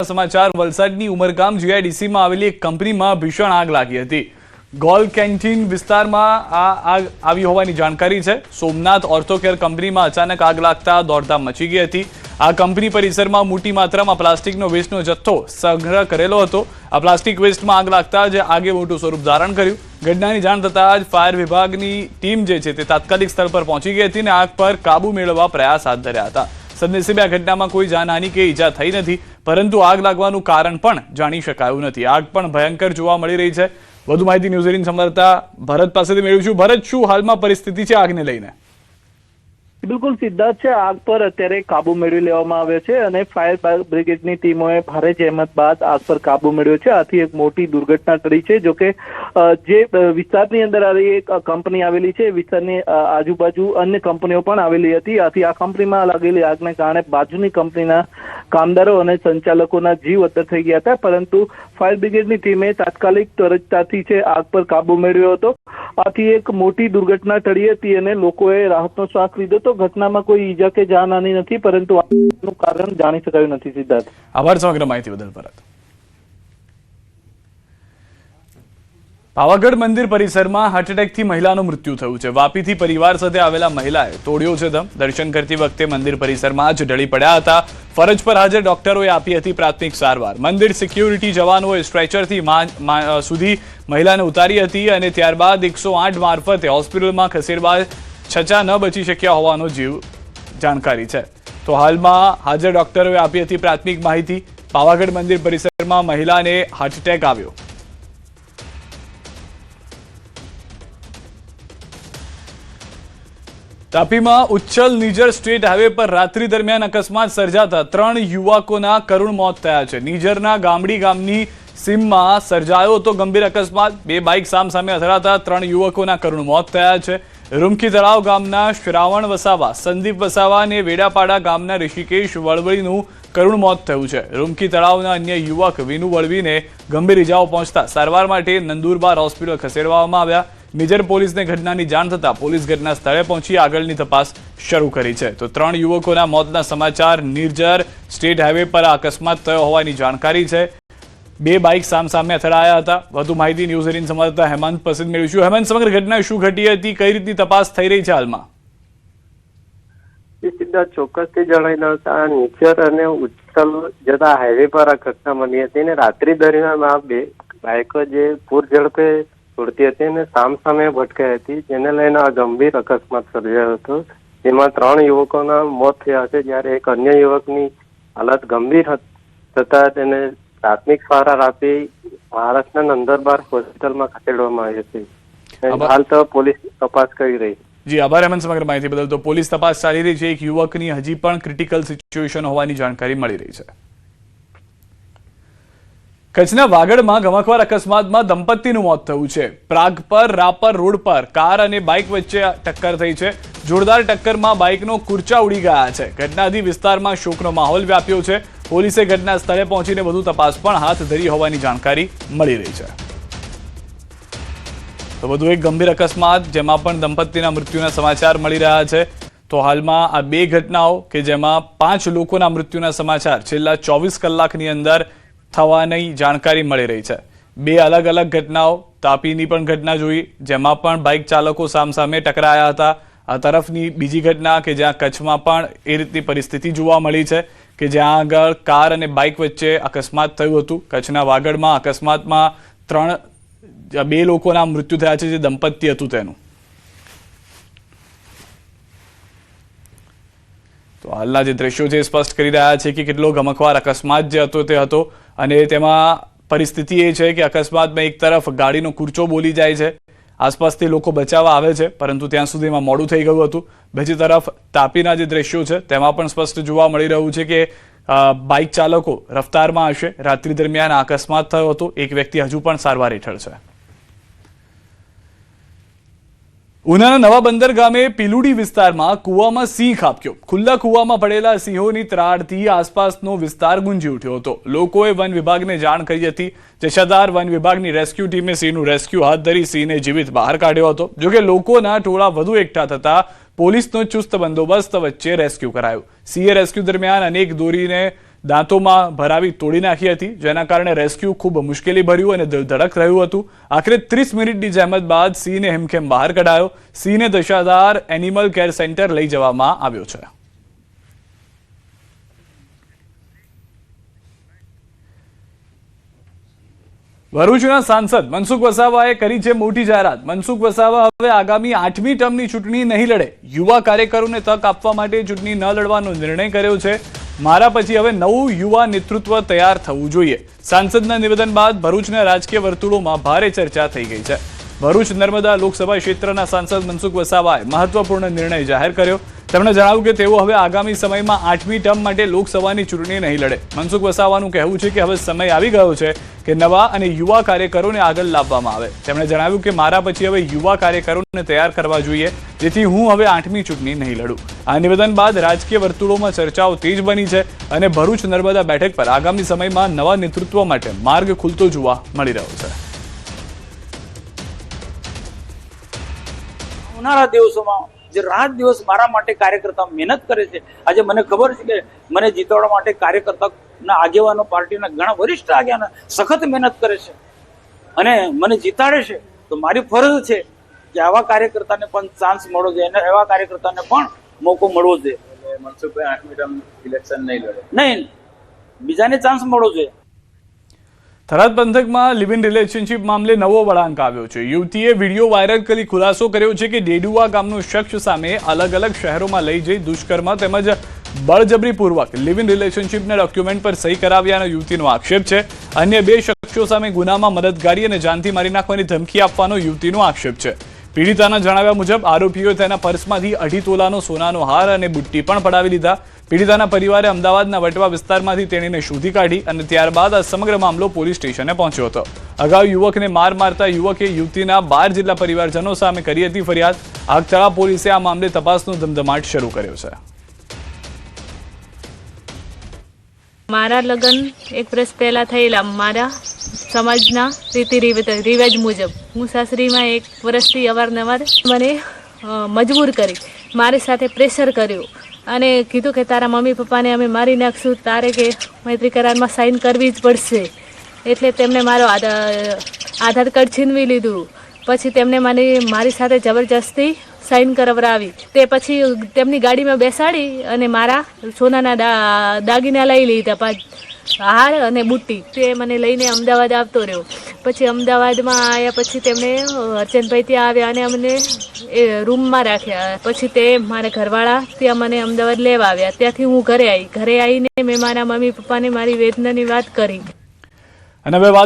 સમાચાર વલસાડની ઉમરગામ જીઆઈડીસીમાં આવેલી એક કંપનીમાં ભીષણ આગ લાગી હતી। ગોલ કેન્ટીન વિસ્તારમાં આ આગ આવી હોવાની જાણકારી છે। સોમનાથ ઓર્થોકેર કંપનીમાં અચાનક આગ લાગતા દોડધામ મચી ગઈ હતી। આ કંપની પરિસરમાં મોટી માત્રામાં પ્લાસ્ટિકનો વેસ્ટનો જથ્થો સંગ્રહ કરેલો હતો। આ પ્લાસ્ટિક વેસ્ટમાં આગ લાગતા જ આગે મોટું સ્વરૂપ ધારણ કર્યું। ઘટનાની જાણ થતાં જ ફાયર વિભાગની ટીમ જે છે તે તાત્કાલિક સ્થળ પર પહોંચી ગઈ હતી અને આગ પર કાબુ મેળવવા પ્રયાસ હાથ ધર્યા હતા। સદનસીબે આ ઘટનામાં કોઈ જાનહાનિ કે ઈજા થઈ નથી, પરંતુ આગ લાગવાનું કારણ પણ જાણી શકાયું નથી। આગ પણ ભયંકર જોવા મળી રહી છે। વધુ માહિતી ન્યૂઝ 18 સંવાદદાતા ભરત પાસેથી મેળવીશું। ભરત, શું હાલમાં પરિસ્થિતિ છે આગને લઈને? બિલકુલ સિદ્ધાર્થ છે, આગ પર અત્યારે કાબુ મેળવી લેવામાં આવ્યો છે અને ફાયર બ્રિગેડની ટીમોએ ભારે જહેમત બાદ આગ પર કાબુ મેળવ્યો છે। આથી એક મોટી દુર્ઘટના ટળી છે। જોકે જે વિસ્તારની અંદર એક કંપની આવેલી છે, વિસ્તારની આજુબાજુ અન્ય કંપનીઓ પણ આવેલી હતી। આથી આ કંપનીમાં લાગેલી આગને કારણે બાજુની કંપનીના કામદારો અને સંચાલકોના જીવ અદ્ધર થઈ ગયા હતા, પરંતુ ફાયર બ્રિગેડની ટીમે તાત્કાલિક ત્વરિતતાથી છે આગ પર કાબુ મેળવ્યો હતો। આથી એક મોટી દુર્ઘટના ટળી હતી અને લોકોએ રાહતનો શ્વાસ લીધો। તો ઘટનામાં કોઈ ઈજા કે જાનહાનિ નથી, પરંતુ આગનું કારણ જાણી શકાયું નથી। સિદ્ધાર્થ, આભાર સમગ્ર માહિતી બદલ ભરત। પાવાગઢ મંદિર પરિસરમાં હાર્ટ એટેકથી મહિલાનું મૃત્યુ થયું છે। વાપીથી પરિવાર સાથે આવેલા મહિલાએ તોડ્યો છે દમ। દર્શન કરતી વખતે મંદિર પરિસરમાં જ ઢળી પડ્યા હતા। ફરજ પર હાજર ડોક્ટરોએ આપી હતી પ્રાથમિક સારવાર। મંદિર સિક્યુરિટી જવાનોએ સ્ટ્રેચરથી સુધી મહિલાને ઉતારી હતી અને ત્યારબાદ 108 મારફતે હોસ્પિટલમાં ખસેડવા છતાં ન બચી શક્યા હોવાનો જાણકારી છે। તો હાલમાં હાજર ડોક્ટરોએ આપી હતી પ્રાથમિક માહિતી। પાવાગઢ મંદિર પરિસરમાં મહિલાને હાર્ટ એટેક આવ્યો। તાપીમાં ઉચ્છલ નીજર સ્ટેટ હાઈવે પર રાત્રિ દરમિયાન અકસ્માત સર્જાતા 3 યુવકોના કરુણ મોત થયા છે। નીજરના ગામડી ગામની સીમમાં સર્જાયો હતો ગંભીર અકસ્માત। 2 બાઇક સામસામે અથડાતા 3 યુવકોના કરુણ મોત થયા છે। રૂમકી તળાવ ગામના શ્રાવણ વસાવા, સંદીપ વસાવા અને વેડાપાડા ગામના ઋષિકેશ વળવળીનું કરુણ મોત થયું છે। રૂમકી તળાવના અન્ય યુવક વિનુ વળવીને ગંભીર ઇજાઓ પહોંચતા સારવાર માટે નંદુરબાર હોસ્પિટલ ખસેડવામાં આવ્યા। નિજર પોલીસને ઘટનાની જાણ થતાં પોલીસ ઘટના સ્થળે પહોંચી આગળની તપાસ શરૂ કરી છે। તો 3 યુવકોના મોતના સમાચાર। નિર્જર સ્ટેટ હાઈવે પર અકસ્માત થયો હોવાની જાણકારી છે। 2 બાઇક સામસામે અથડાયા હતા। વધુ માહિતી ન્યૂઝ 18 સંવાદદાતા હેમંત પાસેથી મેળવીશું। હેમંત, સમગ્ર ઘટના શું ઘટી હતી, કઈ રીતની તપાસ થઈ રહી છે હાલમાં? સીધા ચોક્કસથી જણાવી દઉં, નીચર અને ઉચ્છલ જતા હાઈવે પર આ ઘટના બની હતી અને રાત્રિ દરમિયાન આ 2 બાઇકો જે પૂર ઝડપે દોડતી હતી અને સામસામે ભટકાઈ હતી, જેને લઈને આ ગંભીર અકસ્માત સર્જાયો હતો, જેમાં 3 યુવકોના મોત થયા છે, જ્યારે એક અન્ય યુવકની હાલત ગંભીર થતા તેને પ્રાથમિક સારવાર આપી મહારાષ્ટ્રના નંદુરબાર હોસ્પિટલમાં ખસેડવામાં આવી હતી। હાલ તો પોલીસ તપાસ કરી રહી છે। જી આભાર હેમંત, સમગ્ર માહિતી બદલ। તો પોલીસ તપાસ ચાલી રહી છે। એક યુવકની હજી પણ ક્રિટિકલ સિચ્યુએશન હોવાની જાણકારી મળી રહી છે। કચ્છના વાગડમાં ગમખ્વાર અકસ્માતમાં દંપતીનું મોત થયું છે। પ્રાગ પર રાપર રોડ પર કાર અને બાઇક વચ્ચે ટક્કર થઈ છે। જોરદાર ટક્કરમાં બાઇકનો કુરચા ઉડી ગયા છે। ઘટનાથી વિસ્તારમાં શોકનો માહોલ વ્યાપ્યો છે। પોલીસે ઘટના સ્થળે પહોંચીને વધુ તપાસ પણ હાથ ધરી હોવાની જાણકારી મળી રહી છે। તો વધુ એક ગંભીર અકસ્માત જેમાં પણ દંપતીના મૃત્યુના સમાચાર મળી રહ્યા છે। તો હાલમાં આ 2 ઘટનાઓ કે જેમાં 5 લોકોના મૃત્યુના સમાચાર છેલ્લા 24 કલાકની અંદર થવાની જાણકારી મળી રહી છે। 2 અલગ અલગ ઘટનાઓ, તાપીની પણ ઘટના જોઈ જેમાં પણ બાઇક ચાલકો સામસામે ટકરાયા હતા। આ તરફની બીજી ઘટના કે જ્યાં કચ્છમાં પણ એ રીતની પરિસ્થિતિ જોવા મળી છે કે જ્યાં આગળ કાર અને બાઇક વચ્ચે અકસ્માત થયું હતું। કચ્છના વાગડમાં અકસ્માતમાં 2 લોકોના મૃત્યુ થયા છે, જે દંપતી હતું તેનું। તો હાલના જે દ્રશ્યો છે સ્પષ્ટ કરી રહ્યા છે કે કેટલો ગમખ્વાર અકસ્માત જે હતો તે હતો અને તેમાં પરિસ્થિતિ એ છે કે અકસ્માતમાં એક તરફ ગાડીનો કૂરચો બોલી જાય છે, આસપાસથી લોકો બચાવવા આવે છે, પરંતુ ત્યાં સુધીમાં મોડું થઈ ગયું હતું। બીજી તરફ તાપીના જે દ્રશ્યો છે તેમાં પણ સ્પષ્ટ જોવા મળી રહ્યું છે કે બાઇક ચાલકો રફતારમાં હશે। રાત્રિ દરમિયાન અકસ્માત થયો હતો। એક વ્યક્તિ હજુ પણ સારવાર હેઠળ છે। ઉનાના નવા બંદર ગામે પીલુડી વિસ્તારમાં કૂવામાં સિંહ ખાબક્યો। ખુલ્લા કૂવામાં પડેલા સિંહોની ત્રાડથી આસપાસનો વિસ્તાર ગુંજી ઉઠ્યો હતો। લોકોએ વન વિભાગને જાણ કરી હતી। જશાધાર વન વિભાગની રેસ્ક્યુ ટીમે સિંહનું રેસ્ક્યુ હાથ ધરી સિંહને જીવિત બહાર કાઢ્યો હતો। જોકે લોકોના ટોળા વધુ એકઠા થતા પોલીસનો ચુસ્ત બંદોબસ્ત વચ્ચે રેસ્ક્યુ કરાયું। સિંહે રેસ્ક્યુ દરમિયાન અનેક દોરીને દાંતોમાં ભરાવી તોડી નાખી હતી, જેના કારણે રેસ્ક્યુ ખૂબ મુશ્કેલી ભર્યું અને ધડક રહ્યું હતું. આખરે 30 મિનિટની જહેમત બાદ સિંહને હેમખેમ બહાર કઢાયો. સિંહને દશાધાર એનિમલ કેર સેન્ટર લઈ જવામાં આવ્યો છે. ભરૂચના સાંસદ મનસુખ વસાવાએ કરી છે મોટી જાહેરાત. મનસુખ વસાવા હવે આગામી 8મી ટર્મની ચૂંટણી નહીં લડે. યુવા કાર્યકરોને તક આપવા માટે ચૂંટણી ન લડવાનો નિર્ણય કર્યો છે. મારા પછી હવે નવું યુવા નેતૃત્વ તૈયાર થવું જોઈએ. સાંસદના નિવેદન બાદ ભરૂચના રાજકીય વર્તુળોમાં ભારે ચર્ચા થઈ ગઈ છે. ભરૂચ નર્મદા લોકસભા ક્ષેત્રના સાંસદ મનસુખ વસાવાએ મહત્વપૂર્ણ નિર્ણય જાહેર કર્યો. તેમણે જણાવ્યું કે તેઓ હવે આગામી સમયમાં 8મી ટર્મ માટે લોકસભાની ચૂંટણી નહીં લડે. મનસુખ વસાવાનું કહેવું છે કે હવે સમય આવી ગયો છે કે નવા અને યુવા કાર્યકરોને આગળ લાવવામાં આવે. તેમણે જણાવ્યું કે મારા પછી હવે યુવા કાર્યકરોને તૈયાર કરવા જોઈએ, જેથી હું હવે 8મી ચૂંટણી નહીં લડું. આ નિવેદન બાદ રાજકીય વર્તુળોમાં ચર્ચાઓ તેજ બની છે અને ભરૂચ નર્મદા બેઠક પર આગામી સમયમાં નવા નેતૃત્વ માટે માર્ગ ખુલતો જોવા મળી રહ્યો છે. આવનારા દિવસોમાં જે રાત દિવસ મારા માટે કાર્યકર્તા મહેનત કરે છે, આજે મને ખબર છે કે મને જીતાડવા માટે કાર્યકર્તાના આગેવાનો, પાર્ટીના ઘણા વરિષ્ઠ આગેવાનો સખત મહેનત કરે છે અને મને જીતાડે છે. તો મારી ફરજ છે કે આવા કાર્યકર્તાને પણ ચાન્સ મળવો જોઈએ અને એવા કાર્યકર્તાને પણ મોકો મળવો જોઈએ. મનસુખભાઈ 8મી ટર્મ ઇલેક્શન નહીં લડે? નહીં, બીજાને ચાન્સ મળવો જોઈએ. થરાદ પંથકમાં લિવ ઇન રિલેશનશિપ મામલે નવો વળાંક આવ્યો છે. યુવતીએ વિડીયો વાયરલ કરી ખુલાસો કર્યો છે કે ડેડુઆ ગામનો શખ્સ સામે અલગ અલગ શહેરોમાં લઈ જઈ દુષ્કર્મ તેમજ બળજબરીપૂર્વક લિવ ઇન રિલેશનશિપના ડોક્યુમેન્ટ પર સહી કરાવ્યાનો યુવતીનો આક્ષેપ છે. અન્ય 2 શખ્સો સામે ગુનામાં મદદગારી અને જાનથી મારી નાખવાની ધમકી આપવાનો યુવતીનો આક્ષેપ છે. પીડિતાના જણાવ્યા મુજબ આરોપીઓએ તેના પર્સમાંથી 2.5 તોલાનો સોનાનો હાર અને બુટ્ટી પણ પડાવી લીધા. પીડિતાના પરિવારે અમદાવાદના વટવા વિસ્તારમાંથી તેણીને શોધી કાઢી અને ત્યારબાદ આ સમગ્ર મામલો પોલીસ સ્ટેશને પહોંચ્યો હતો. અગાઉ યુવકને માર મારતા યુવકે યુવતીના 12 જેટલા પરિવારજનો સામે કરી હતી ફરિયાદ. આગતળા પોલીસે આ મામલે તપાસનો ધમધમાટ શરૂ કર્યો છે. મારા લગ્ન 1 વર્ષ પહેલા થયેલા. મારા સમાજના રીતિ રિવાજ મુજબ હું સાસરીમાં 1 વર્ષથી અવારનવાર મને મજબૂર કરી, મારી સાથે પ્રેશર કર્યું અને કીધું કે તારા મમ્મી પપ્પાને અમે મારી નાખશું, તારે કે મૈત્રી કરારમાં સાઇન કરવી જ પડશે. એટલે તેમણે મારો આધાર કાર્ડ છીનવી લીધું. પછી તેમણે મારી સાથે જબરજસ્તી સાઇન કરાવરાવી. તે પછી તેમની ગાડીમાં બેસાડી અને મારા સોનાના દાગીના લઈ લીધા, હાર અને બુટ્ટી. તે મને લઈને અમદાવાદ આવતો રહ્યો. પછી અમદાવાદમાં આવ્યા પછી તેમણે અર્ચનભાઈ ત્યાં આવ્યા અને અમને એ રૂમમાં રાખ્યા. પછી તે મારા ઘરવાળા ત્યાં મને અમદાવાદ લેવા આવ્યા. ત્યાંથી હું ઘરે આવીને મેં મારા મમ્મી પપ્પાને મારી વેદનાની વાત કરી. અને હવે વાત